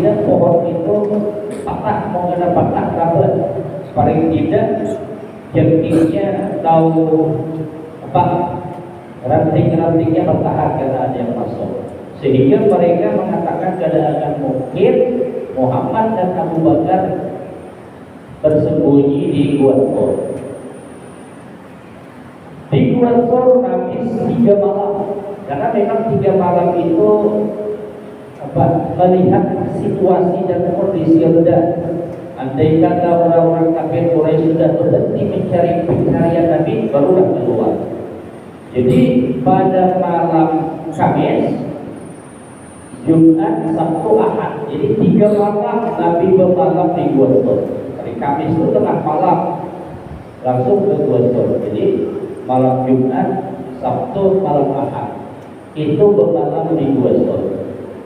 Dan pohon itu patah, mau kena patah kabel, paling tidak jengkingnya atau ranting-rantingnya bertahan karena ada yang masuk. Sehingga mereka mengatakan keadaan mungkin Muhammad dan Abu Bakar bersembunyi di Gua Thur. Di Gua Thur Nabi 3 malam, karena memang 3 malam itu melihat situasi dan kondisi rendah. Andai kata orang-orang kafir Quraisy sudah berhenti mencari pencarian Nabi, barulah keluar. Jadi pada malam Kamis, Jumat, Sabtu, Ahad, jadi 3 malam Nabi bermalam di Gua Thur. Hari Kamis itu tengah malam langsung ke Gua Thur. Jadi malam Jumat, Sabtu, malam Ahad itu bermalam di Gua Thur.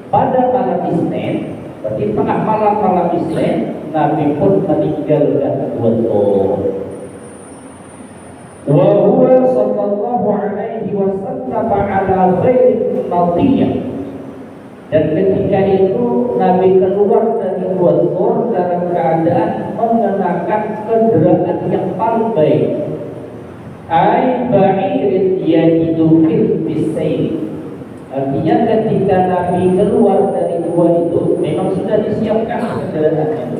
Pada malam Isnin, berarti tengah malam Isnin, Nabi pun meninggalkan Gua Thur. Wa huwa sallallahu alaihi wasallam ala ghairi matiyah. Dan ketika itu Nabi keluar dari Gua Thur dalam keadaan mengenakan kendaraan yang paling baik. Ai ba'irin yajidu bisayl. Artinya ketika Nabi keluar dari gua itu memang sudah disiapkan kendaraannya.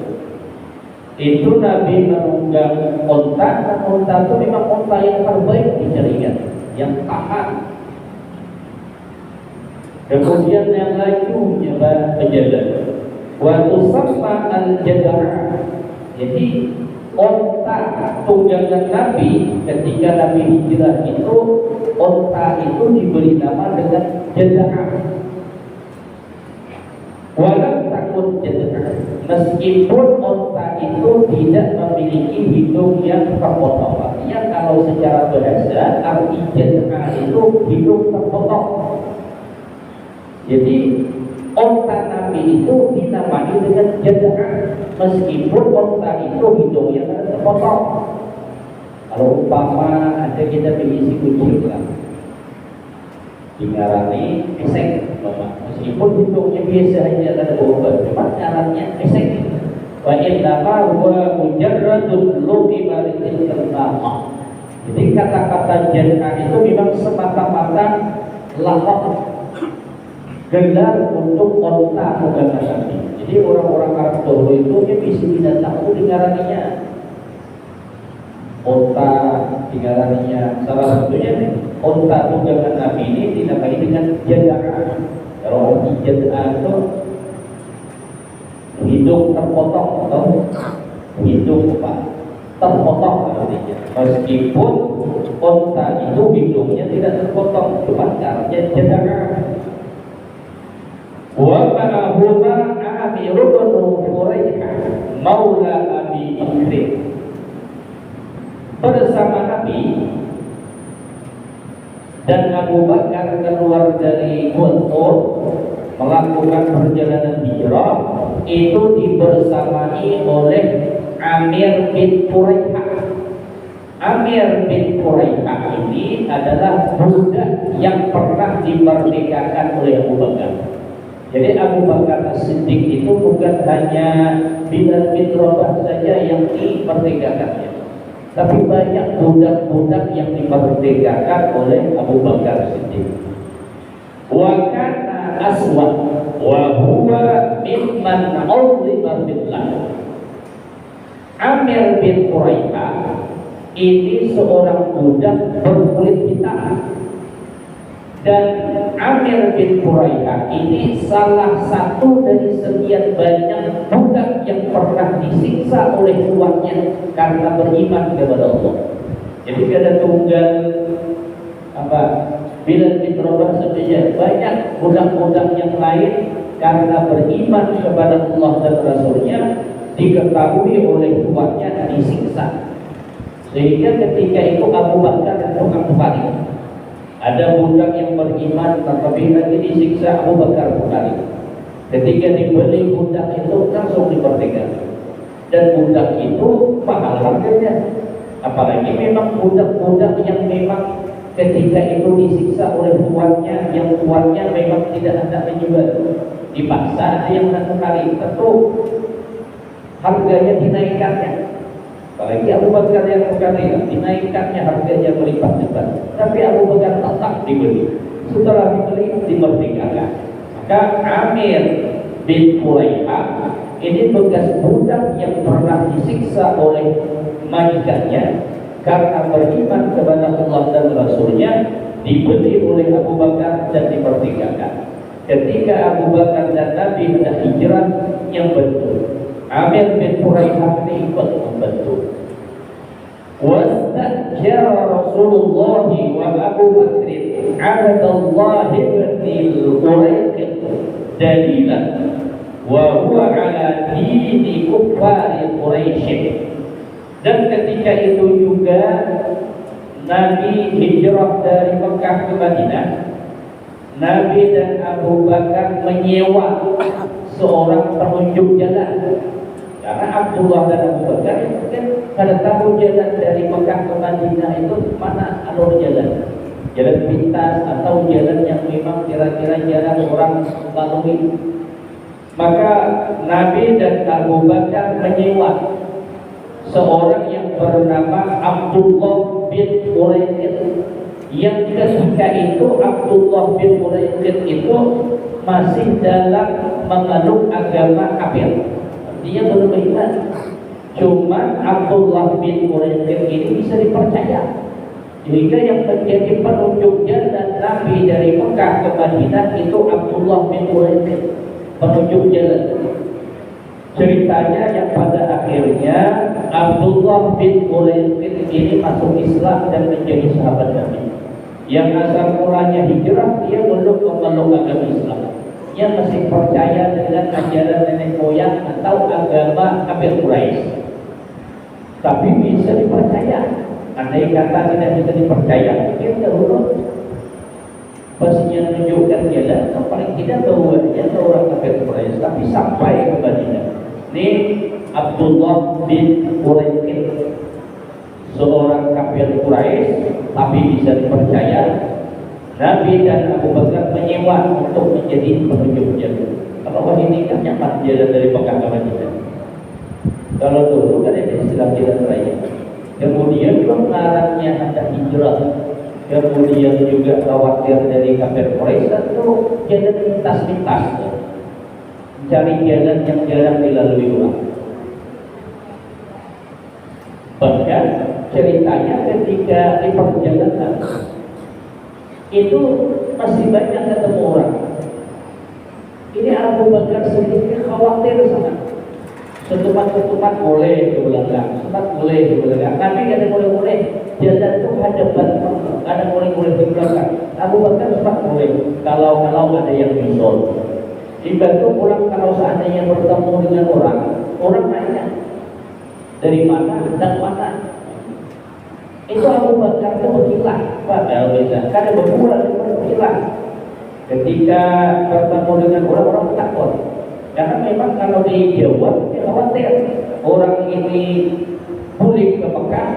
Itu Nabi menunggang onta, dan onta itu memang onta yang terbaik dicarikan, yang tahan. Kemudian yang lainnya berjalan. Wa tusamma al-jadar. Jadi onta tunggangan Nabi ketika Nabi hijrah itu, onta itu diberi nama dengan jadar. Walau takut jadar, meskipun onta itu tidak memiliki hidung yang terpotong. Artinya kalau secara bahasa arti jadar itu hidung terpotong. Jadi onta Nabi itu dinamai dengan jadar, meskipun onta itu hidungnya terpotong. Kalau umpama ada kita berisi kucing lah, dingarani esek, meskipun hidungnya biasa aja ada obat, cuma caranya esek. Wa innama huwa mujarradun lughima litilqama. Jadi kata-kata jadar itu memang semata-mata lakop, gelar untuk onta tunggangan Nabi. Jadi orang-orang Arab dahulu itu bisa binatang itu dingaraninya onta, dingaraninya salah satunya onta tunggangan Nabi ini dinamai dengan jadar. Kalau arti jadar itu hidung terpotong atau hidung terpotong artinya. Meskipun onta itu hidungnya tidak terpotong, cuma caranya jadar. Wa ma'ahuma Amir bin Hurairah maula Abi Bakr. Bersama Nabi dan Abu Bakar keluar dari Gua Thur melakukan perjalanan hijrah, itu dibersamai oleh Amir bin Hurairah. Amir bin Hurairah ini adalah budak yang pernah dimerdekakan oleh Abu Bakar. Jadi Abu Bakar As-Siddiq itu bukan hanya Bilal bin Rabah saja yang dimerdekakannya, tapi banyak budak-budak yang dimerdekakan oleh Abu Bakar As-Siddiq. Wa kana aswad wa huwa mimman ulima billah. Amir bin Hurairah ini seorang budak berkulit hitam. Dan Amir bin Hurairah ini salah satu dari sekian banyak budak yang pernah disiksa oleh tuannya karena beriman kepada Allah. Jadi ada tunggal Bilal bin Rabah saja, banyak budak-budak yang lain karena beriman kepada Allah dan Rasulnya diketahui oleh tuannya disiksa. Sehingga ketika itu Abu Bakar dan Abu Bakar, ada budak yang beriman tetapi lagi disiksa, Abu Bakar Bukhari. Ketika dibeli budak itu langsung dimerdekakan. Dan budak itu mahal harganya. Apalagi memang budak-budak yang memang ketika itu disiksa oleh tuannya, yang tuannya memang tidak hendak menjual. dipaksa, ada yang satu kali. Tentu harganya dinaikkannya. Apalagi Abu Bakar yang berkarya, dinaikkannya harganya berlipat-lipat. Tapi Abu Bakar tetap dibeli. Setelah dibeli, dimerdekakan. Maka Amir bin Fulayha ini bekas budak yang pernah disiksa oleh majikannya karena beriman kepada Allah dan Rasulnya, dibeli oleh Abu Bakar dan dimerdekakan. Ketika Abu Bakar dan Nabi hendak hijrah, yang betul Amir bin Fulayha ini ikut membantu. Wastajara Rasulullah wa Abu Bakr Abdullah bin Uraiqid dalilan wa huwa ala dini kuffar Quraisy. Dan ketika itu juga Nabi hijrah dari Mekah ke Madinah. Nabi dan Abu Bakar menyewa seorang penunjuk jalan. Karena Abdullah dan Abu Bakar kan kada tahu jalan dari Mekah ke Madinah itu mana alur jalan. Jalan pintas atau jalan yang memang kira-kira jalan orang lalui. Maka Nabi dan Abu Bakar menyewa seorang yang bernama Abdullah bin Uraiqid, yang ketika itu Abdullah bin Uraiqid itu masih dalam memeluk agama kafir. Dia belum beriman. Cuma Abdullah bin Uraiqid ini bisa dipercaya. Sehingga yang menjadi penunjuk jalan Nabi dari Mekah ke Madinah itu Abdullah bin Uraiqid, penunjuk jalan. Ceritanya yang pada akhirnya Abdullah bin Uraiqid ini masuk Islam dan menjadi sahabat Nabi. Yang asal mulanya hijrah, dia belum memeluk agama Islam. Dia masih percaya dengan ajaran nenek moyang atau agama kafir Quraisy. Tapi bisa dipercaya. Andai kata tidak bisa dipercaya, dia dahulu pastinya menunjukkan jalan. Paling tidak bahwa dia orang kafir Quraisy, tapi sampai ke Madinah. Ini Abdullah bin Uraiqid, seorang kafir Quraisy, tapi bisa dipercaya. Nabi dan Abu Bakar menyewa untuk menjadi penunjuk jalan. Kalau ini kan nyaman jalan dari Mekah ke Madinah. Kalau dulu kan ada istilah jalan raya. Kemudian juga melarangnya hendak hijrah. Kemudian juga khawatir dari kafir Quraisy, tentu jalan lintas-lintas, cari jalan yang jarang dilalui orang. Bahkan ceritanya ketika di perjalanan itu masih banyak ketemu orang. Ini Abu Bakar sendiri khawatir sangat. Setupat-setupat boleh di belakang, setupat boleh di belakang. Tapi ada boleh-boleh jalan itu hadapan, ada boleh-boleh di belakang. Abu Bakar sempat boleh kalau ada yang nyusul. Dibantu pulang kalau seandainya bertemu dengan orang nanya dari mana dan mana. Itu Abu Bakar itu berkilah, padahal bisa. Kada berbulan berkilah. Ketika bertemu dengan orang takut. Karena memang kalau dijawab, dia khawatir orang ini pulang ke Mekah,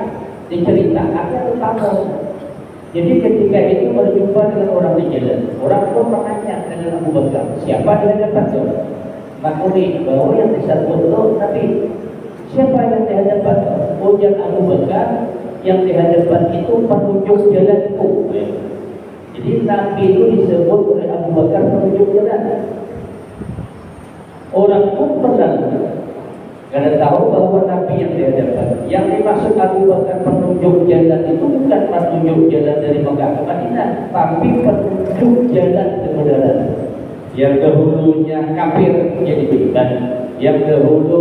diceritakannya tentang. Jadi ketika itu berjumpa dengan orang di jalan, orang pun bertanya dengan Abu Bakar, siapa di hadapan itu? Maknanya bahwa yang disebut itu Nabi. Siapa yang di hadapan? Ujar Abu Bakar, yang di hadapan itu penunjuk jalanku. Jadi Nabi itu disebut oleh Abu Bakar penunjuk jalan. Orang pun pernah karena tahu bahwa Nabi yang dihadapan. Yang dimaksud Abu Bakar penunjuk jalan itu bukan penunjuk jalan dari Mekah ke Madinah, tapi penunjuk jalan kebenaran. Yang dahulunya kafir jadi beriman, yang dahulu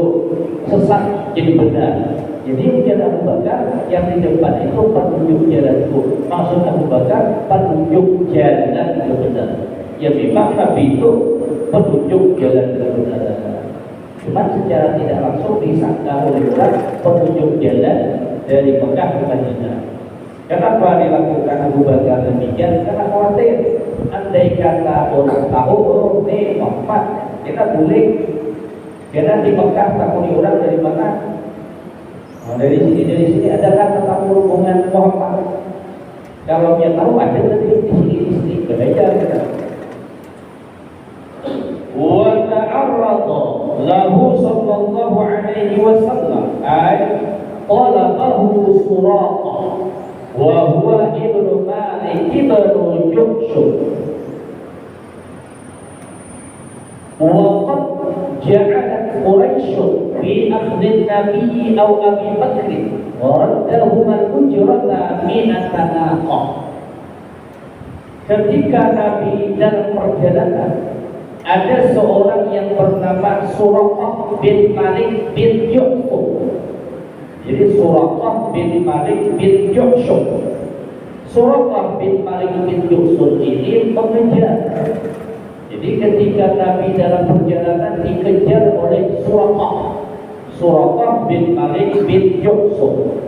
sesat jadi benar. Jadi ujian Abu Bakar yang di depan itu penunjuk jalanku. Maksud Abu Bakar penunjuk jalan kebenaran. Ya memang Nabi itu penunjuk jalan kebenaran. Cuma secara tidak langsung disangka oleh orang penunjuk jalan dari Mekah ke Madinah. Kenapa dilakukan Abu Bakar demikian? Karena khawatir andai kata orang tahu, oh ini Muhammad, kita boleh. Karena di Mekah takuni orang dari mana? Oh, dari sini ada kan tentang hubungan Muhammad. Kalau dia tahu ada tadi di sini berbeda kita. ta'arrada lahu sallallahu alaihi wasallam ay talabahu Suraqa wa huwa ibnu Malik ibnu Juhshum wa qad ja'alat Quraisy fi akhdhi Nabi aw Abi Bakr wa raddahum al-ujrata mi'ata naqah. Ketika Nabi dalam perjalanan, ada seorang yang bernama Suraqah bin Malik bin Juhshum. Jadi Suraqah bin Malik bin Juhshum. Suraqah bin Malik bin Juhshum ini mengejar. Jadi ketika Nabi dalam perjalanan dikejar oleh Suraqah bin Malik bin Juhshum.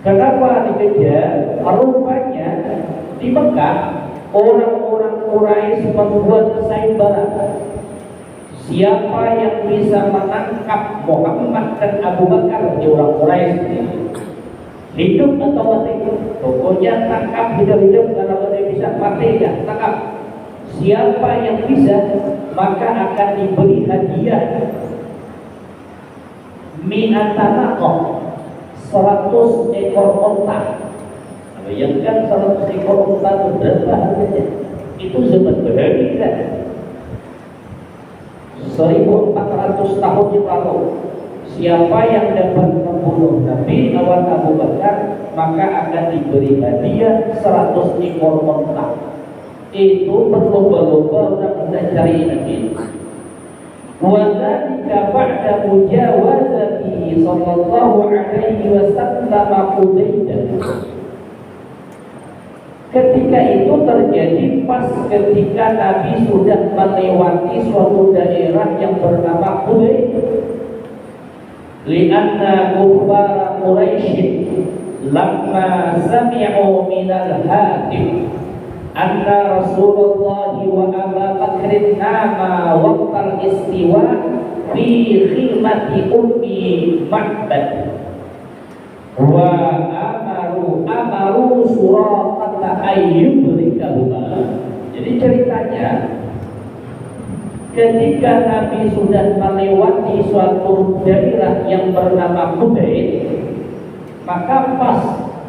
Kenapa dikejar? Rupanya di Mekah orang-orang Quraisy membuat sayembara. Siapa yang bisa menangkap Muhammad dan Abu Bakar di orang Quraisy, hidup atau mati, pokoknya tangkap hidup-hidup. Kalau dia bisa mati ya tangkap. Siapa yang bisa maka akan diberi hadiah mi'atanaqah, 100 ekor unta. Bayangkan 100 ekor unta itu berapa harganya? Itu zaman berharga. 1400 tahun yang lalu. Siapa yang dapat membunuh Nabi lawan Abu Bakar maka akan diberi hadiah 100 ekor unta. Itu berlomba-lomba untuk mencari Nabi. Wa dzalika ba'da mujawazati sallallahu alaihi wasallam Hudaydah. Ketika itu terjadi pas ketika Nabi sudah melewati suatu daerah yang bernama Hudaydah. Lianna kuffar Quraisy lamma sami'u minal hatim anna Rasulullah wa Abu Bakr nama waqtal istiwa fi khimati ummi Ma'bad wa amaru Suraqata ayyudrikahuma. Jadi ceritanya ketika Nabi sudah melewati suatu daerah yang bernama Hudaydah, maka pas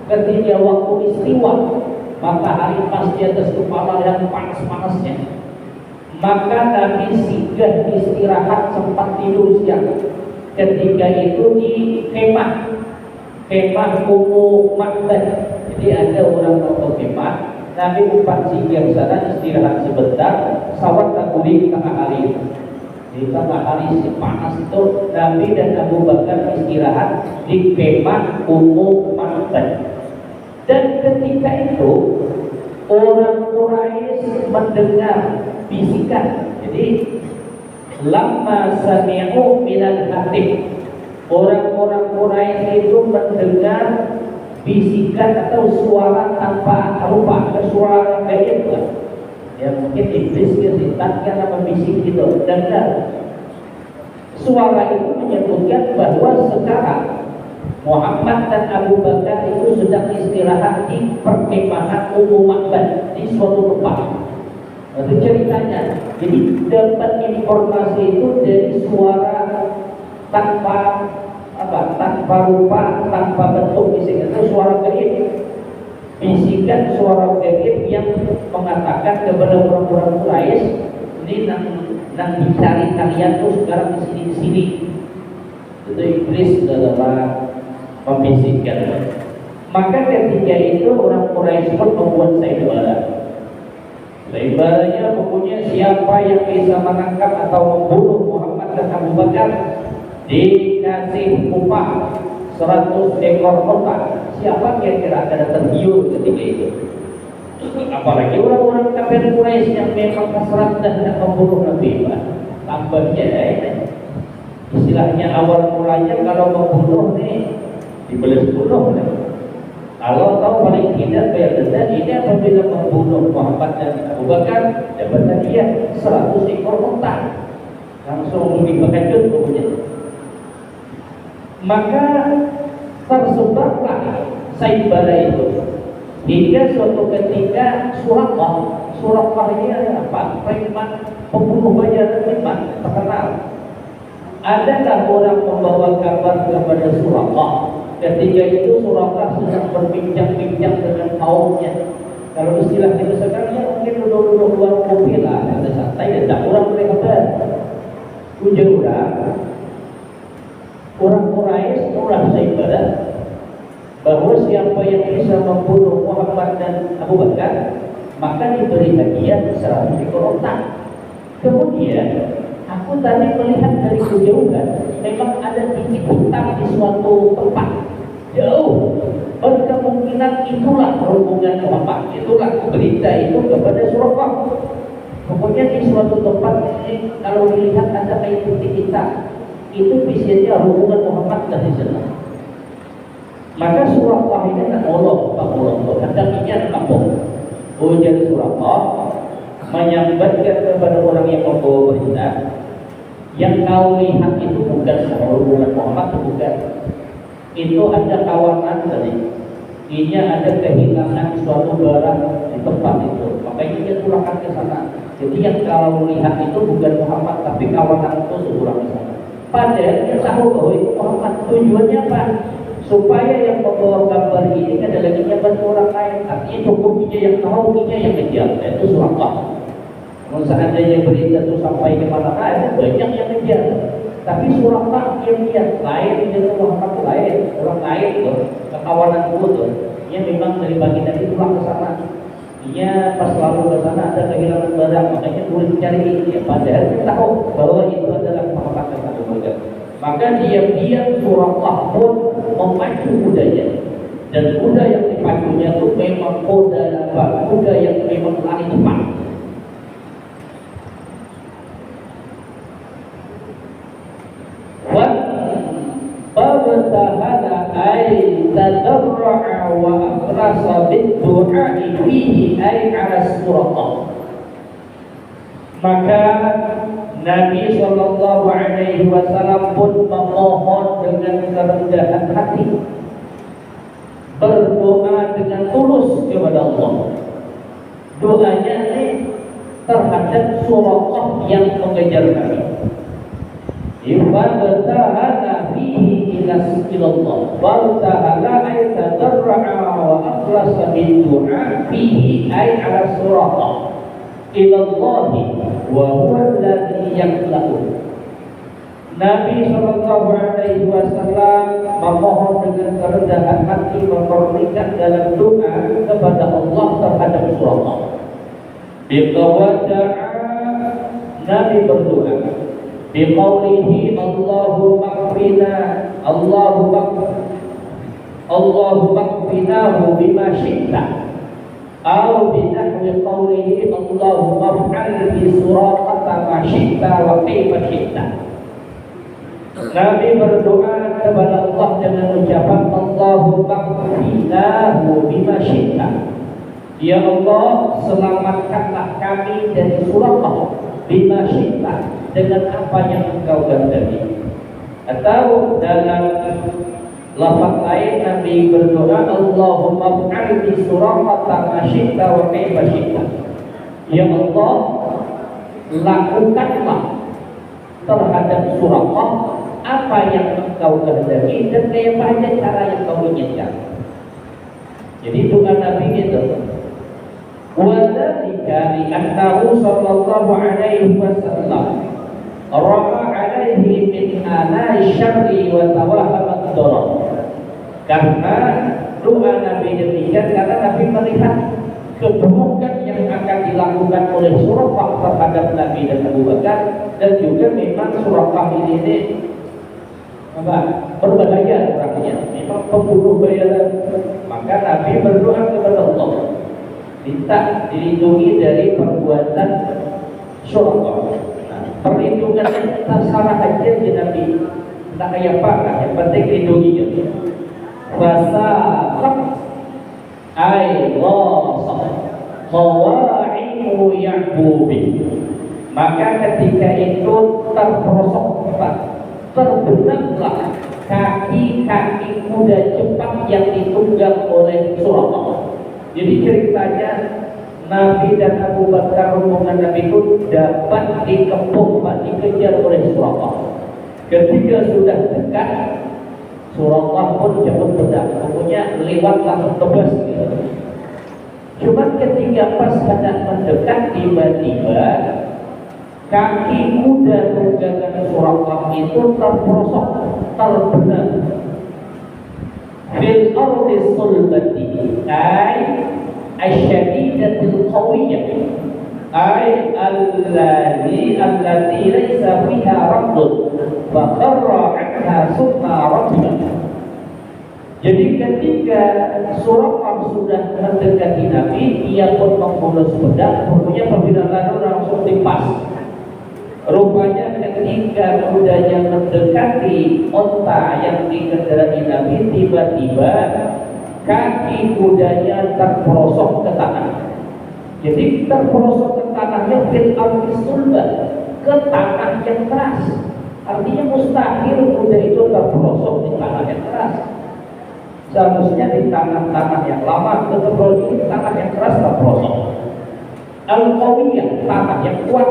ketika waktu istiwa, matahari pas di atas kepala yang panas-panasnya, maka Nabi singgah istirahat sempat tidur siang. Ketika itu di kemah Ummu Ma'bad. Jadi ada orang atau kemah, Nabi umpat singgah di sana istirahat sebentar, sawat takuli tengah hari. Di tengah hari panas itu Nabi dan Abu Bakar istirahat di kemah Ummu Ma'bad. Dan ketika itu orang Quraisy mendengar bisikan. Jadi lamma sami'u minal hatim, orang-orang Quraisy itu mendengar bisikan atau suara tanpa rupa, suara gaib lah. Ya mungkin iblis setan apa bisik gitu. Dengar suara itu menyebutkan bahwa sekarang Muhammad dan Abu Bakar itu sedang istirahat di perkemahan Ummu Ma'bad di suatu tempat. Itu ceritanya. Jadi dapat informasi itu dari suara tanpa rupa, tanpa bentuk bisikan, itu suara gaib. Bisikan suara gaib yang mengatakan kepada orang-orang Quraisy, ini nang dicari kalian tuh sekarang di sini. Itu iblis adalah membisikkan. Maka ketika itu orang Quraisy pun membuat sayembara. Sayembaranya pokoknya siapa yang bisa menangkap atau membunuh Muhammad dan Abu Bakar dikasih upah 100 ekor unta. Siapa kira-kira akan tergiur ketika itu? Apalagi orang-orang kafir Quraisy yang memang hasrat dan hendak membunuh Nabi. Tambahnya istilahnya awal mulanya kalau membunuh nih dibeles bunuh nih. Kalau tahu paling tidak bayar denda, ini apabila membunuh Muhammad dan Abu Bakar dapat hadiah 100 ekor unta. Langsung dibakar pokoknya. Maka tersebarlah sayembara itu hingga suatu ketika Suraqah Suraqah ini adalah apa? Preman, pembunuh bayaran preman terkenal. Adakah orang membawa kabar kepada Suraqah? Ketika itu Suraqah sedang berbincang-bincang dengan kaumnya. Kalau istilah kita sekarang ya mungkin duduk-duduk luar kopi lah, ada santai, dan orang mereka ber. Ujar orang Quraisy murah saja bahwa siapa yang bisa membunuh Muhammad dan Abu Bakar maka diberi hadiah 100 ekor onta. Kemudian aku tadi melihat dari kejauhan memang ada titik hitam di suatu tempat jauh, berkemungkinan itulah rombongan Muhammad, itulah berita itu kepada Suraqah. Kemudian di suatu tempat ini kalau dilihat ada kayak titik hitam, itu visinya hubungan Muhammad dari sana. Maka Suraqah ini tak molok, tak molok, hendakinya kampung. Ujar Suraqah menyampaikan kepada orang yang membawa berita, yang kau lihat itu bukan hubungan Muhammad, bukan. Itu ada kawanan tadi. Ini ada kehilangan suatu barang di tempat itu. Makanya dia pulangkan ke sana. Jadi yang kau lihat itu bukan Muhammad, tapi kawanan itu seorang di sana. Padahal dia tahu bahwa itu Muhammad. Tujuannya apa? Supaya yang membawa gambar ini kan ada lagi bantu orang lain. Artinya cukup dia yang tahu, dia yang kejar. Itu Suraqah. Kalau seandainya berita itu sampai ke mana-mana, banyak yang kejar. Tapi Suraqah yang lihat lain dengan Muhammad lain, orang lain tuh, kekawanan itu tuh. Dia memang dari baginda itu pulang ke sana. Dia pas lalu ke sana ada kehilangan barang, makanya boleh cari ini. Padahal dia tahu bahwa itu adalah Muhammad dan Abu Bakar. Maka diam-diam Suraqah pun memacu kudanya, dan kuda yang dipacunya itu memang kuda yang memang lari cepat. Fabtahala ay tadarra'a wa akhlasa bid-du'a'i fihi ay 'ala Suraqah. Maka Nabi sallallahu alaihi wasallam pun memohon dengan kerendahan hati, berdoa dengan tulus kepada Allah. Doanya ini terhadap Suraqah yang mengejar Nabi. Ibadatahala fihi ilallah Ibadatahala ay tadarra'a wa akhlasa bid-du'a fihi ay 'ala Suraqah ilallahi wa huwa alladhi yaqlahu. Nabi sallallahu alaihi wasallam memohon dengan kerendahan hati, memurnikan dalam doa kepada Allah terhadap Suraqah. Biqawada'a, Nabi berdoa biqaulihi Allahumma qfina Allahumma qfinahu bima syi'ta atau binahwi qaulihi Allahumma fa'al bi Suraqah ma syi'ta wa kaifa syi'ta. Nabi berdoa kepada Allah dengan ucapan Allahumma qfinahu bima syi'ta. Ya Allah, selamatkanlah kami dari Suraqah bima syi'ta, dengan apa yang engkau kehendaki. Atau dalam lafaz lain Nabi berdoa Allahumma fa'al bi Suraqah ma syi'ta wa kaifa syi'ta. Ya Allah, lakukanlah terhadap Suraqah apa yang engkau kehendaki dan kayak apa cara yang kau inginkan. Jadi doa Nabi itu. Wa dzalika li annahu sallallahu alaihi wasallam ra'a alaihi min ana'i syarri wa tawahamat darar. Karena doa Nabi demikian karena Nabi melihat keburukan yang akan dilakukan oleh Suraqah terhadap Nabi dan Abu Bakar, dan juga memang Suraqah ini berbahaya orangnya, memang pembunuh bayaran. Maka Nabi berdoa kepada Allah, minta dilindungi dari perbuatan Suraqah. Perlindungan kita salah aja di Nabi, tak kayak apa lah, yang penting lindungi dia. Fasaqat ay ghasah qawa'imu ya'bubi. Maka ketika itu terperosok cepat, terbenamlah kaki-kaki kuda cepat yang ditunggang oleh Suraqah. Jadi ceritanya Nabi dan Abu Bakar rombongan Nabi itu dapat dikepung, dikejar oleh Suraqah. Ketika sudah dekat, Suraqah pun cabut pedang, pokoknya lewat langsung tebas gitu. Cuma ketika pas hendak mendekat, tiba-tiba kaki kuda tunggangan Suraqah itu terperosok, terbenam fil ardi sulbati ay asyadidatul qawiyyah ay allati laysa fiha rabdun fa kharra anha summa rabba. Jadi ketika Suraqah sudah mendekati Nabi, ia pun menghunus pedang, pokoknya pembina langsung dipas. Rupanya ketika kudanya mendekati onta yang dikendarai Nabi, tiba-tiba kaki kudanya terperosok ke tanah. Jadi terperosok ke tanahnya fil ardi sulbah, ke tanah yang keras. Artinya mustahil kuda itu terperosok di tanah yang keras. Seharusnya di tanah yang lama, tetapi di tanah yang keras terperosok. Al-Qawiyah, tanah yang kuat.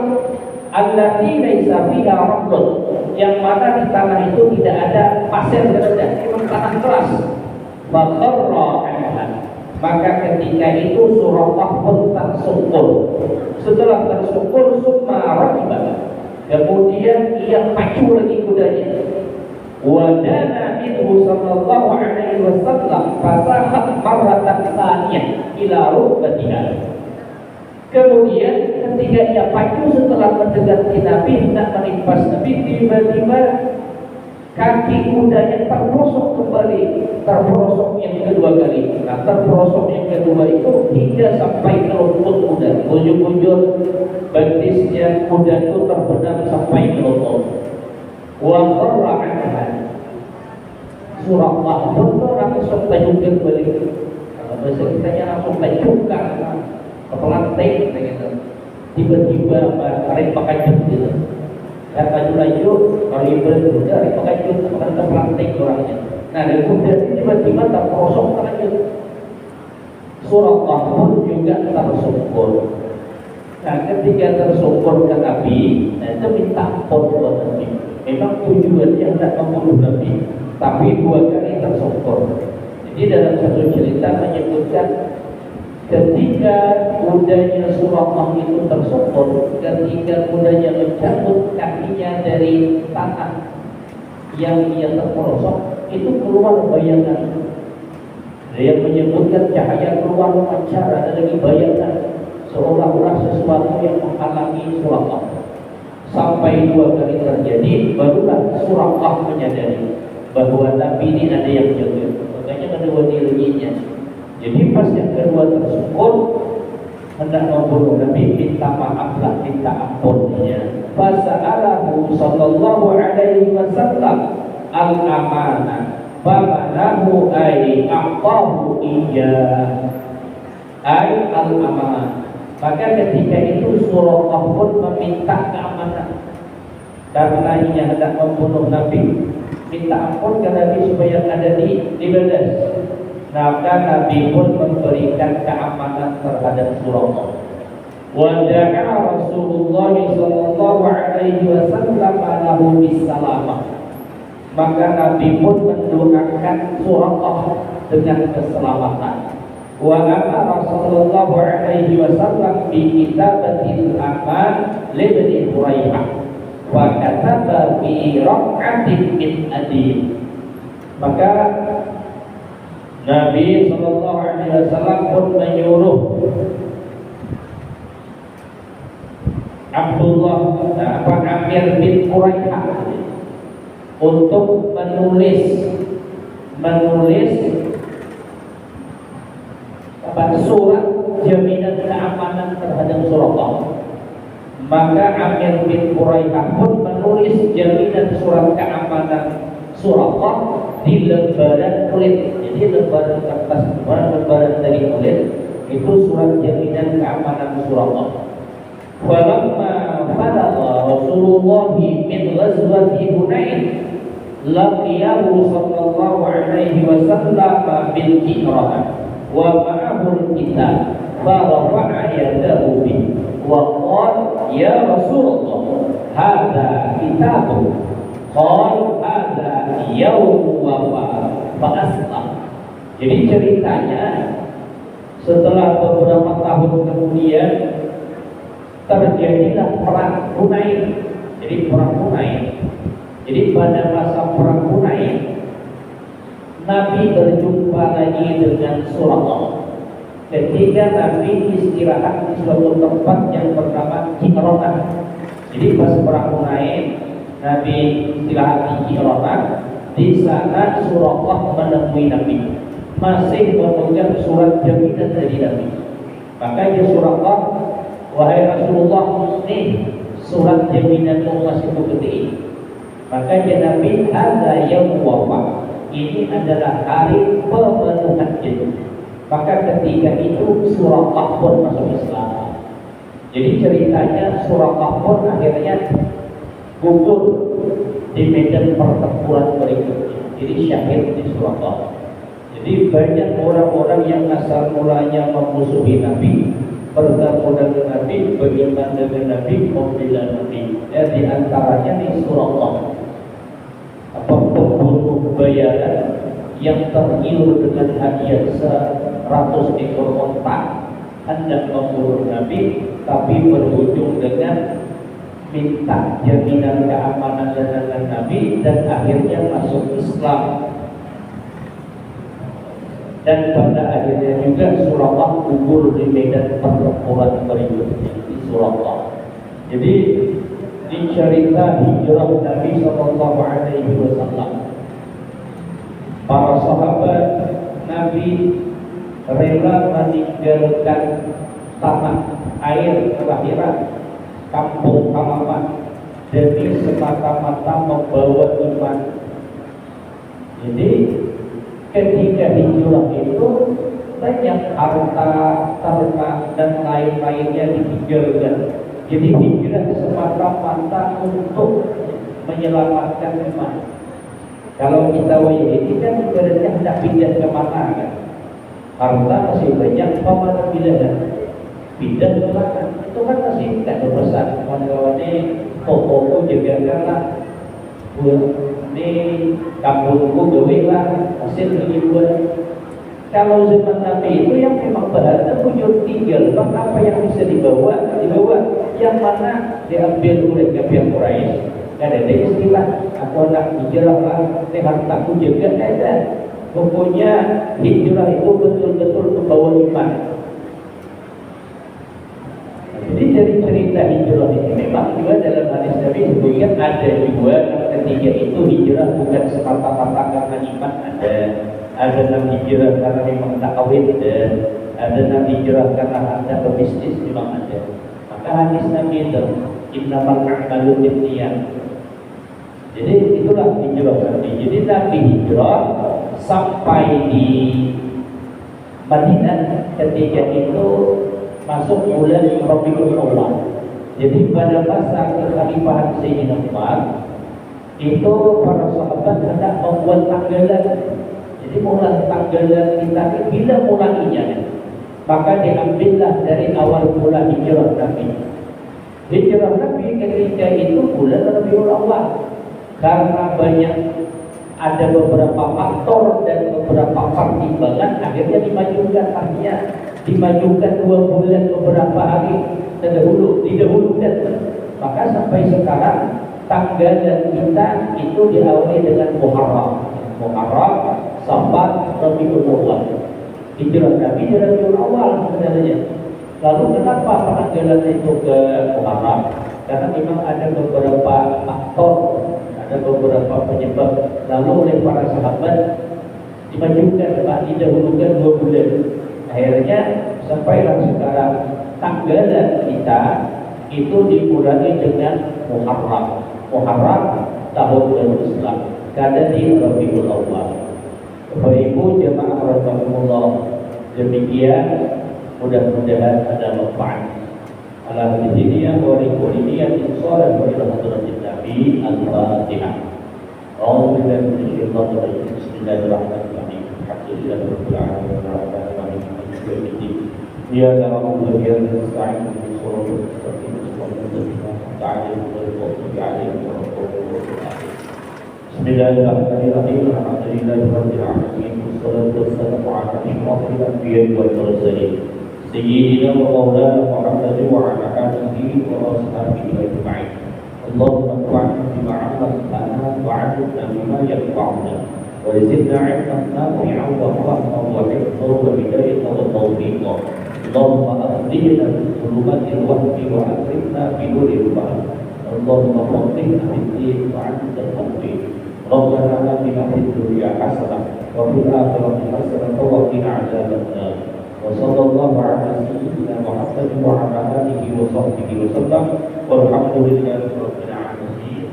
Allati laisa fiha rabdun, yang mana di tanah itu tidak ada pasir, tidak cuma tanah keras. Fakharra anha, maka ketika itu Suraqah pun tersungkur. Setelah tersungkur, summa rakiba, kemudian ia pacu lagi kudanya. Wadana minhu sallallahu alaihi wasallam fasahat marratan tsaniyah ila rukbatiha. Kemudian ketika ia pacu setelah mendekati Nabi, hendak menimpas Nabi, tiba-tiba kaki kudanya terperosok kembali, terperosok yang kedua kali. Nah, terperosok yang kedua itu hingga sampai ke lutut kuda, ujung-ujung betisnya kuda itu terbenam sampai ke lutut. Wa kharra anha, Suraqah pun langsung tajukkan balik. Kalau bahasa kitanya langsung tajukkan kepelanting gitu. Tiba-tiba tarik pakajut gitu. Dan laju-laju kalau ibarat juga tarik pakajut, makan kepelanting orangnya. Nah, dan kemudian tiba-tiba terperosok pakajut. Suraqah pun juga tersungkur. Nah, ketika tersungkur ke Nabi, nah itu minta ampun buat Nabi. Memang tujuannya hendak membunuh Nabi, tapi dua kali tersungkur. Jadi dalam satu cerita menyebutkan ketika kudanya Suraqah itu tersungkur, ketika kudanya mencabut kakinya dari tanah yang ia terperosok, itu keluar bayangan. Dia menyebutkan cahaya keluar memancar, ada lagi bayangan seolah-olah sesuatu yang menghalangi Suraqah. Sampai dua kali terjadi, barulah Suraqah menyadari bahwa Nabi ini ada yang jaga. Makanya kedua dirinya. Jadi pas yang kedua tersungkur, hendak membunuh Nabi, minta maaflah, minta ampunnya. Fasa'alahu sallallahu alaihi wasallam al-amanah, famanahu ay aqtahu iyah ay al-amanah. Maka ketika itu Suraqah pun meminta keamanan, karena ia hendak membunuh Nabi, minta ampun ke Nabi supaya ada dibalas. Maka Nabi pun memberikan keamanan terhadap Suraqah. Wa da'a Rasulullah sallallahu alaihi wasallam lahu bisalamah. Maka Nabi pun mendoakan Suraqah dengan keselamatan. Wa amara sallallahu alaihi wasallam bi kitabatil aman li Bani Hurairah wa kataba bi raq'atin min adil. Maka Nabi sallallahu alaihi wasallam pun menyuruh Abdullah Amir bin Quraihah untuk menulis surat jaminan keamanan terhadap Suraqah. Maka Amir bin Quraihah pun menulis jaminan surat keamanan Suraqah di lembaran kulit. Jadi lembaran kertas, lembaran dari kulit itu surat jaminan keamanan Suraqah. Falamma faragha Rasulullah min ghazwati Hunain, laqiyahu sallallahu alaihi wasallam bil Qira'ah wa ma'ahu kitab Farafa'a yadahu bi wa qala ya Rasulullah hadza kitabu qala hadza yawmu wafa fa aslam. Jadi ceritanya setelah beberapa tahun kemudian terjadilah perang Hunain. Jadi perang Hunain. Jadi pada masa perang Hunain Nabi berjumpa lagi dengan Suraqah. Ketika Nabi istirahat di suatu tempat yang bernama Ji'rana. Jadi pas perang Hunain Nabi istirahat di Ji'rana. Di sana Suraqah menemui Nabi, masih memegang surat jaminan dari Nabi. Makanya Suraqah, wahai Rasulullah, nih surat jaminanmu masih begitu. Makanya Nabi hadza yaum wafa, ini adalah hari pemenuhan janji. Maka ketika itu Suraqah pun masuk Islam. Jadi ceritanya Suraqah pun akhirnya gugur di medan pertempuran berikutnya. Jadi syahid di Suraqah. Jadi banyak orang-orang yang asal mulanya memusuhi Nabi bertemu dengan Nabi, beriman dengan Nabi, membela Nabi. Di antaranya di Suraqah. Pembunuh bayaran yang tergiur dengan hadiah 100 ekor unta hendak membunuh Nabi, tapi berujung dengan minta jaminan keamanan dengan Nabi dan akhirnya masuk Islam. Dan pada akhirnya juga Suraqah gugur di medan pertempuran berikutnya di Suraqah. Jadi di cerita hijrah Nabi Sallallahu Alaihi Wasallam, para sahabat Nabi rela meninggalkan tanah air kelahiran, kampung halaman demi semata-mata membawa iman. Jadi ketika hijrah itu banyak harta, ternak dan lain-lainnya ditinggalkan. Jadi hijrah semata-mata untuk menyelamatkan iman. Kalau kita ini kan ibaratnya hendak pindah ke mana kan? Harta masih banyak, paman pindah pindah ke mana? Itu kan masih tidak berpesan. Kawan-kawannya toko juga karena ini kampungku gawe lah hasil bagi buat. Kalau zaman Nabi itu yang memang berharga punya tinggal, apa yang bisa dibawa, yang mana diambil oleh kafir Quraisy. Ada istilah aku nak hijrah lah, hartaku juga ada. Pokoknya hijrah itu betul-betul membawa iman. Jadi dari cerita hijrah ini memang juga dalam hadis Nabi sebutkan ada juga ketiga itu hijrah bukan semata-mata karena iman, ada yang hijrah karena memang tak kawin, ada yang hijrah karena anda berbisnis memang ada. Maka hadis Nabi itu innamal a'malu binniyat. Jadi itulah hijrah Nabi. Jadi Nabi hijrah sampai di Madinah ketika itu masuk bulan Rabiul Awal. Jadi pada masa kekhalifahan Sayyidina Umar itu para sahabat hendak membuat tanggalan. Jadi mulai tanggalan kita bila mulainya, maka diambillah dari awal bulan hijrah Nabi. Hijrah Nabi ketika itu bulan Rabiul Awal. Karena banyak ada beberapa faktor dan beberapa pertimbangan akhirnya dimajukan, artinya dimajukan 2 bulan beberapa hari didahulukan. Maka sampai sekarang tanggalan kita itu diawali dengan Muharram, Safar, Rabiul Awal. Hijrah Nabi di Rabiul Awal sebenarnya. Lalu kenapa penanggalan itu ke Muharram? Karena memang ada beberapa faktor, ada beberapa penyebab. Lalu oleh para sahabat dimajukan, didahulukan 2 bulan. Akhirnya sampailah sekarang tanggalan kita itu dimulai dengan Muharram tahun baru Islam, kada di Rabiul Awal. Bapak Ibu jemaah rahimakumullah, demikian mudah-mudahan ada manfaat. Ala hadhihi wa likulliya insyaallah wa ila hadratin Nabi al-Fatihah. A'udzu billahi minasyaitonir rajim. Bismillahirrahmanirrahim. Alhamdulillahirabbil alamin. إياك نعبد وإياك نستعين اهدنا الصراط المستقيم صراط الذين أنعمت عليهم غير المغضوب عليهم ولا الضالين. بسم الله الرحمن الرحيم الحمد لله رب العالمين والصلاة والسلام على أشرف الأنبياء والمرسلين سيدنا ومولانا محمد وعلى آله وأصحابه أجمعين. اللهم انفعنا بما علمتنا وعلمنا بما ينفعنا وزدنا علما نافعا وفهما وحفظا وهداية وتوفيقا. اللهم أخرجنا من ظلمات الوهم وأكرمنا بنور الفهم. اللهم فقهنا في الدين وعلمنا التوفيق. ربنا آتنا في الدنيا حسنة وفي الآخرة حسنة وقنا عذاب النار. وصلى الله على سيدنا محمد وعلى آله وصحبه وسلم والحمد لله رب العالمين.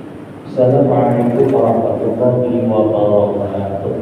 السلام عليكم ورحمة الله وبركاته.